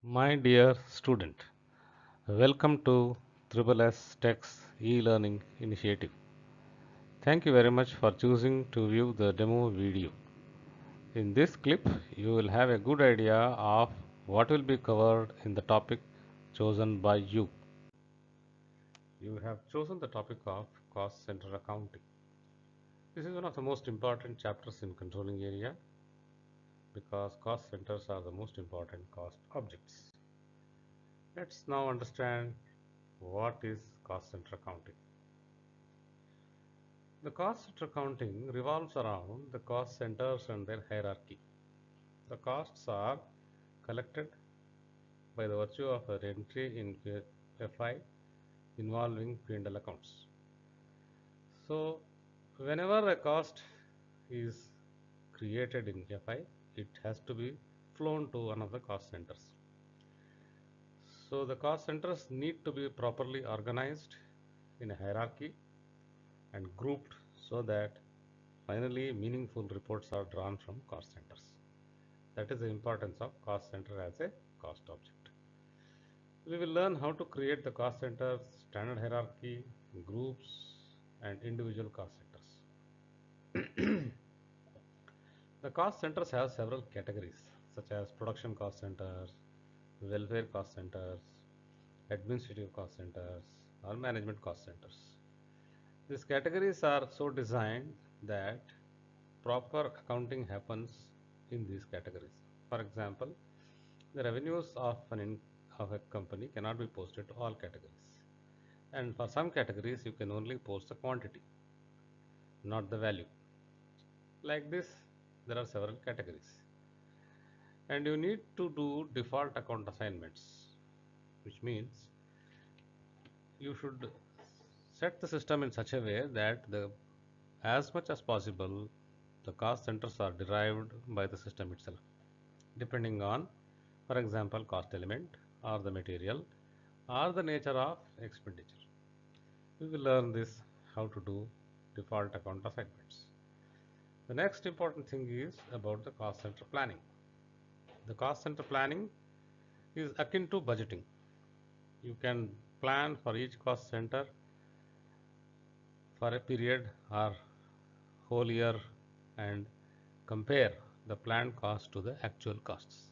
My dear student, welcome to Triple S Tech's e-learning initiative. Thank you very much for choosing to view the demo video. In this clip, you will have a good idea of what will be covered in the topic chosen by you. You have chosen the topic of cost center accounting. This is one of the most important chapters in controlling area because cost centers are the most important cost objects. Let's now understand what is cost center accounting. The cost center accounting revolves around the cost centers and their hierarchy. The costs are collected by the virtue of an entry in FI involving P&L accounts. So, whenever a cost is created in FI, it has to be flown to one of the cost centers. So, the cost centers need to be properly organized in a hierarchy and grouped so that finally meaningful reports are drawn from cost centers. That is the importance of cost center as a cost object. We will learn how to create the cost centers, standard hierarchy, groups, and individual cost centers. The cost centers have several categories such as production cost centers, welfare cost centers, administrative cost centers, or management cost centers. These categories are so designed that proper accounting happens in these categories. For example, the revenues of a company cannot be posted to all categories, and for some categories you can only post the quantity, not the value. Like this, there are several categories, and you need to do default account assignments, which means you should set the system in such a way that as much as possible the cost centers are derived by the system itself, depending on, for example, cost element or the material or the nature of expenditure. We will learn this how to do default account assignments. The next important thing is about the cost center planning. The cost center planning is akin to budgeting. You can plan for each cost center for a period or whole year and compare the planned cost to the actual costs,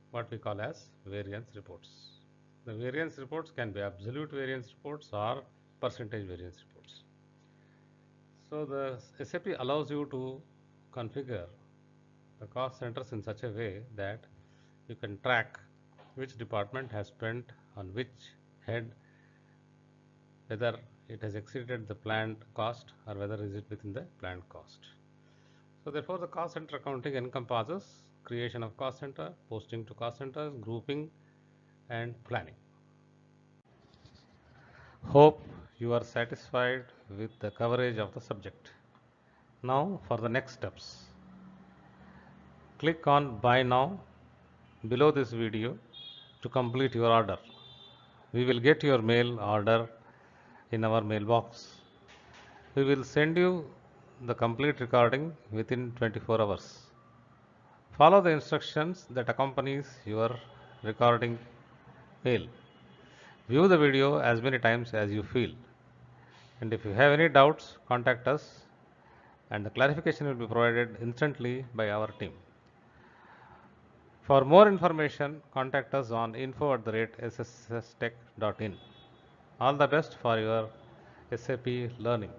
what we call as variance reports. The variance reports can be absolute variance reports or percentage variance reports. So the SAP allows you to configure the cost centers in such a way that you can track which department has spent on which head, whether it has exceeded the planned cost or whether is it within the planned cost. So therefore the cost center accounting encompasses creation of cost center, posting to cost centers, grouping and planning. Hope you are satisfied with the coverage of the subject. Now for the next steps. Click on buy now below this video to complete your order. We will get your mail order in our mailbox. We will send you the complete recording within 24 hours. Follow the instructions that accompanies your recording mail. View the video as many times as you feel. And if you have any doubts, contact us and the clarification will be provided instantly by our team. For more information, contact us on info@sstech.in. All the best for your SAP learning.